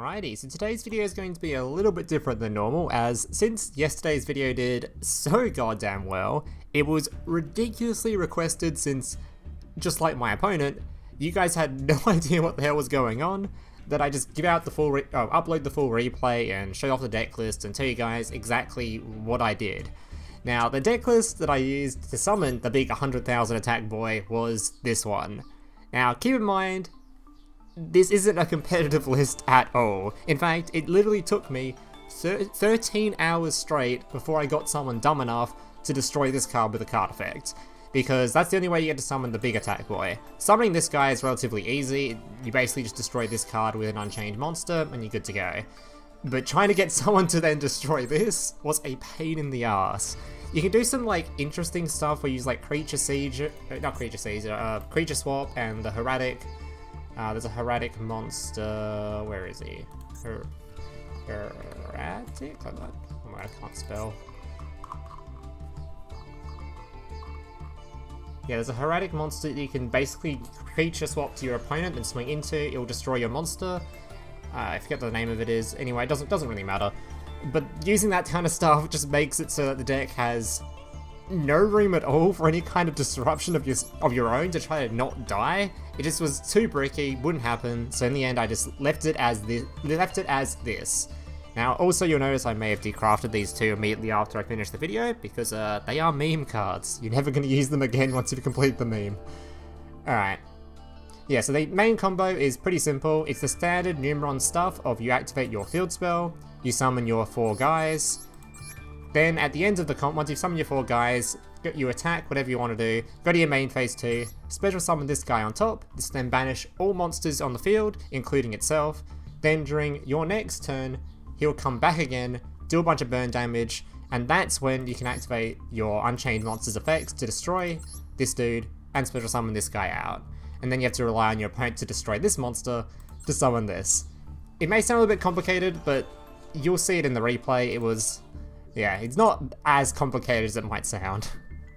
Alrighty, so today's video is going to be a little bit different than normal, as since yesterday's video did so goddamn well, it was ridiculously requested since, just like my opponent, you guys had no idea what the hell was going on, that I just give out the full upload the full replay and show off the deck list and tell you guys exactly what I did. Now, the deck list that I used to summon the big 100,000 attack boy was this one. Now, keep in mind, this isn't a competitive list at all. In fact, it literally took me 13 hours straight before I got someone dumb enough to destroy this card with a card effect. Because that's the only way you get to summon the big attack boy. Summoning this guy is relatively easy. You basically just destroy this card with an unchained monster and you're good to go. But trying to get someone to then destroy this was a pain in the ass. You can do some like interesting stuff where you use like creature swap and the Heradic. There's a Heradic monster. Where is he? Heradic? Hold on. Oh, I can't spell. Yeah, there's a Heradic monster that you can basically creature swap to your opponent and swing into. It will destroy your monster. I forget what the name of it is. Anyway, it doesn't really matter. But using that kind of stuff just makes it so that the deck has no room at all for any kind of disruption of your own to try to not die. It just was too bricky, wouldn't happen. So in the end, I just left it as this. Now, also you'll notice I may have decrafted these two immediately after I finish the video because they are meme cards. You're never going to use them again once you've completed the meme. Alright. Yeah, so the main combo is pretty simple. It's the standard Numeron stuff of you activate your field spell, you summon your 4 guys, then at the end of the comp, once you've summoned your 4 guys, you attack, whatever you want to do, go to your main phase 2, special summon this guy on top, this then banish all monsters on the field, including itself, then during your next turn, he'll come back again, do a bunch of burn damage, and that's when you can activate your Unchained Monsters effects to destroy this dude, and special summon this guy out. And then you have to rely on your opponent to destroy this monster to summon this. It may sound a little bit complicated, but you'll see it in the replay. Yeah, it's not as complicated as it might sound.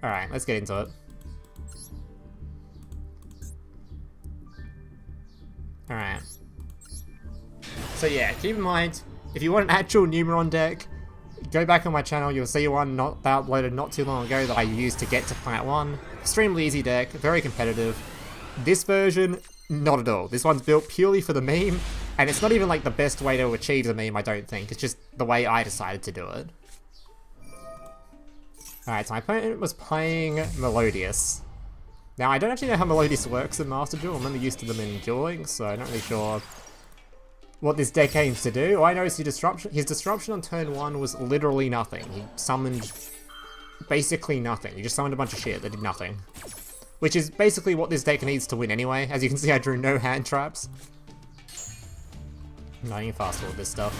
Alright, let's get into it. Alright. So yeah, keep in mind, if you want an actual Numeron deck, go back on my channel, you'll see one that uploaded not too long ago that I used to get to Plat 1. Extremely easy deck, very competitive. This version, not at all. This one's built purely for the meme, and it's not even like the best way to achieve the meme, I don't think. It's just the way I decided to do it. Alright, so my opponent was playing Numerounius. Now, I don't actually know how Numerounius works in Master Duel. I'm only used to them in dueling, so I'm not really sure what this deck aims to do. All I know is his disruption on turn 1 was literally nothing. He summoned basically nothing. He just summoned a bunch of shit that did nothing. Which is basically what this deck needs to win anyway. As you can see, I drew no hand traps. I'm not even fast forward this stuff.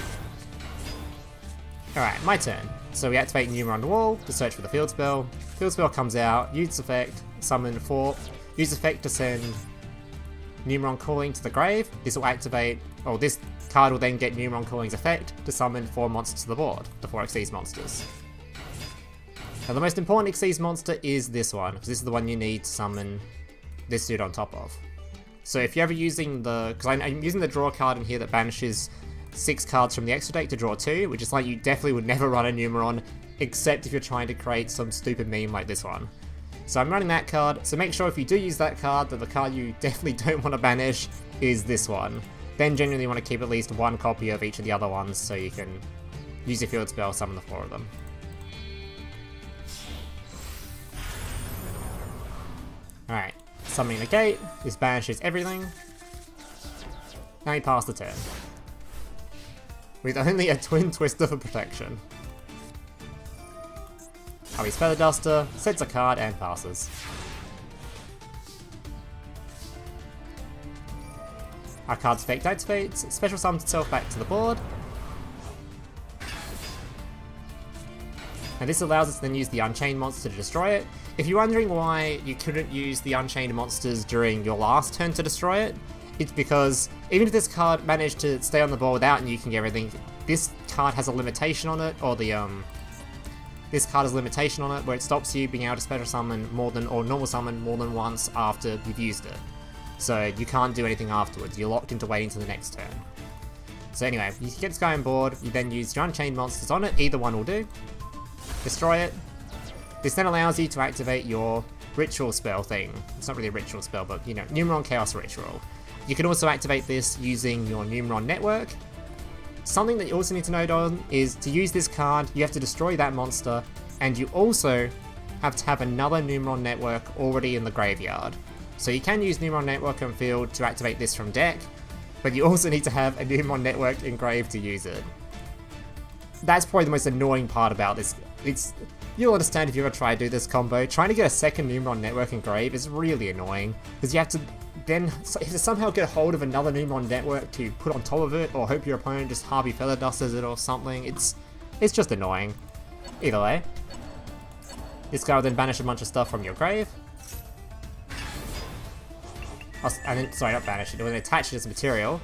Alright, my turn. So we activate Numeron Wall to search for the field spell. Field spell comes out, use effect, summon 4, use effect to send Numeron Calling to the grave. This will activate, this card will then get Numeron Calling's effect to summon 4 monsters to the board, the 4 Xyz monsters. Now the most important Xyz monster is this one, because this is the one you need to summon this dude on top of. So if you're ever using because I'm using the draw card in here that banishes 6 cards from the extra deck to draw 2, which is like you definitely would never run a Numeron, except if you're trying to create some stupid meme like this one. So I'm running that card, so make sure if you do use that card, that the card you definitely don't want to banish is this one. Then generally you want to keep at least 1 copy of each of the other ones, so you can use your field spell, summon the 4 of them. Alright, summoning the gate, this banishes everything. Now we pass the turn. With only a Twin Twister for protection. Hubby's Feather Duster, sets a card and passes. Our card's effect activates, special summons itself back to the board. And this allows us to then use the Unchained Monster to destroy it. If you're wondering why you couldn't use the Unchained Monsters during your last turn to destroy it, it's because even if this card managed to stay on the board without nuking everything, this card has a limitation on it, or this card has a limitation on it where it stops you being able to special summon or normal summon more than once after you've used it. So you can't do anything afterwards, you're locked into waiting to the next turn. So anyway, you get this guy on board, you then use your Unchained monsters on it, either one will do. Destroy it. This then allows you to activate your ritual spell thing. It's not really a ritual spell, but you know, Numeron Chaos Ritual. You can also activate this using your Numeron network. Something that you also need to note on is to use this card, you have to destroy that monster, and you also have to have another Numeron network already in the graveyard. So you can use Numeron network on field to activate this from deck, but you also need to have a Numeron network engraved to use it. That's probably the most annoying part about this. You'll understand if you ever try to do this combo. Trying to get a second Numeron network engraved is really annoying, because you have to then somehow get a hold of another Numeron network to put on top of it, or hope your opponent just Harvey Feather Dusters it or something. It's just annoying. Either way. This guy will then banish a bunch of stuff from your grave. Sorry, not banish it, it will attach it as material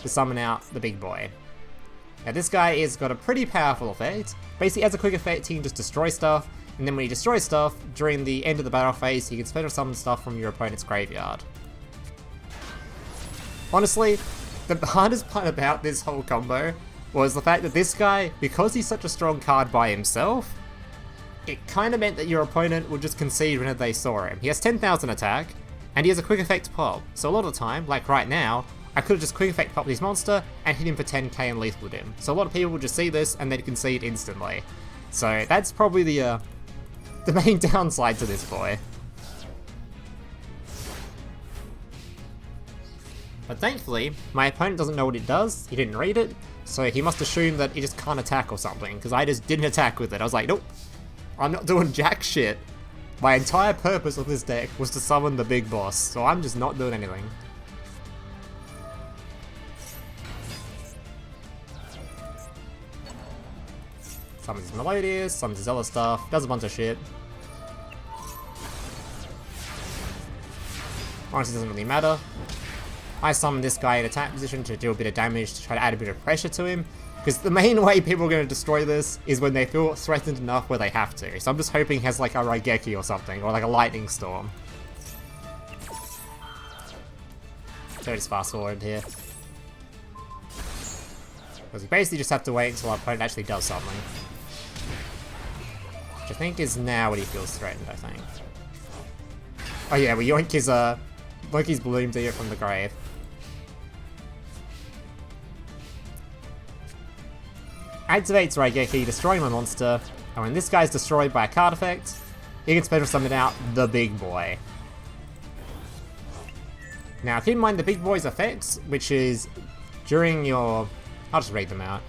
to summon out the big boy. Now this guy has got a pretty powerful effect. Basically as a quick effect he can just destroy stuff, and then when he destroys stuff, during the end of the battle phase he can special summon stuff from your opponent's graveyard. Honestly, the hardest part about this whole combo was the fact that this guy, because he's such a strong card by himself, it kind of meant that your opponent would just concede whenever they saw him. He has 10,000 attack, and he has a quick effect pop, so a lot of the time, like right now, I could have just quick effect popped this monster and hit him for 10k and lethaled him. So a lot of people will just see this and they'd concede instantly. So that's probably the main downside to this boy. But thankfully, my opponent doesn't know what it does, he didn't read it, so he must assume that it just can't attack or something, because I just didn't attack with it. I was like, nope, I'm not doing jack shit. My entire purpose of this deck was to summon the big boss, so I'm just not doing anything. Summons his Melodious, summons his other stuff, does a bunch of shit. Honestly, it doesn't really matter. I summon this guy in attack position to do a bit of damage to try to add a bit of pressure to him, because the main way people are going to destroy this is when they feel threatened enough where they have to. So I'm just hoping he has like a Raigeki or something, or like a Lightning Storm. So just fast forward here. Because we basically just have to wait until our opponent actually does something. Which I think is now when he feels threatened, I think. Oh yeah, we yoink his Bloom Deer from the grave. Activates Raigeki, destroying my monster, and when this guy's destroyed by a card effect, you can special summon out the big boy. Now keep in mind the big boy's effects, which is during your... I'll just read them out.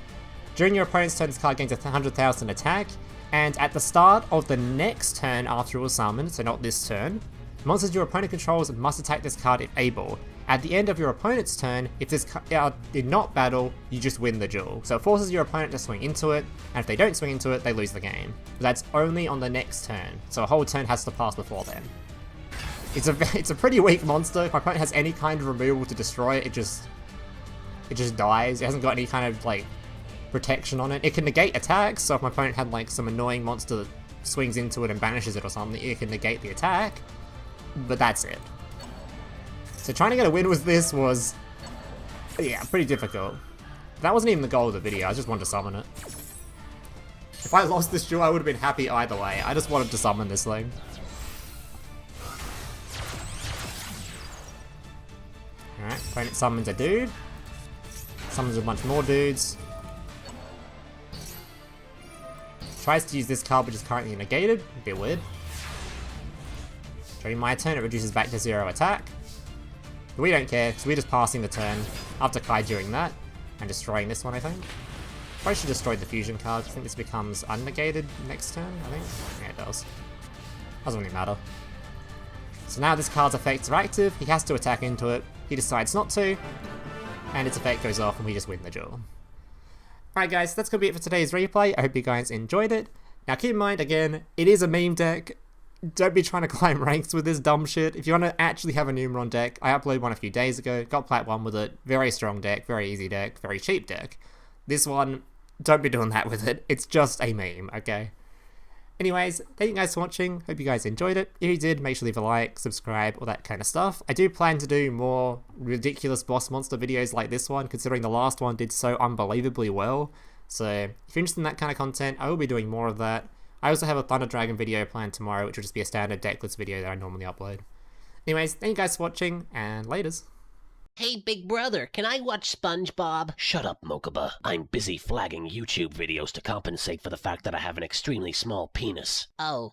During your opponent's turn, this card gains 100,000 attack, and at the start of the next turn after it was summoned, so not this turn, monsters your opponent controls must attack this card if able. At the end of your opponent's turn, if this card did not battle, you just win the duel. So it forces your opponent to swing into it, and if they don't swing into it, they lose the game. But that's only on the next turn, so a whole turn has to pass before then. It's a pretty weak monster. If my opponent has any kind of removal to destroy it, it just dies. It hasn't got any kind of like protection on it. It can negate attacks, so if my opponent had like some annoying monster that swings into it and banishes it or something, it can negate the attack, but that's it. So trying to get a win with this was, yeah, pretty difficult. That wasn't even the goal of the video, I just wanted to summon it. If I lost this duel, I would have been happy either way. I just wanted to summon this thing. Alright, opponent summons a dude. Summons a bunch more dudes. Tries to use this card which is currently negated. A bit weird. During my turn, it reduces back to 0 attack. But we don't care, because we're just passing the turn after Kai during that, and destroying this one, I think. Probably should destroy the fusion card. I think this becomes unnegated next turn, I think. Yeah, it does. Doesn't really matter. So now this card's effects are active, he has to attack into it, he decides not to, and its effect goes off and we just win the duel. Alright guys, that's going to be it for today's replay. I hope you guys enjoyed it. Now keep in mind, again, it is a meme deck. Don't be trying to climb ranks with this dumb shit. If you want to actually have a Numeron deck, I uploaded one a few days ago, got Plat 1 with it. Very strong deck, very easy deck, very cheap deck. This one, don't be doing that with it. It's just a meme, okay? Anyways, thank you guys for watching, hope you guys enjoyed it. If you did, make sure to leave a like, subscribe, all that kind of stuff. I do plan to do more ridiculous boss monster videos like this one, considering the last one did so unbelievably well. So if you're interested in that kind of content, I will be doing more of that. I also have a Thunder Dragon video planned tomorrow, which will just be a standard decklist video that I normally upload. Anyways, thank you guys for watching, and laters. Hey, big brother, can I watch SpongeBob? Shut up, Mokuba. I'm busy flagging YouTube videos to compensate for the fact that I have an extremely small penis. Oh.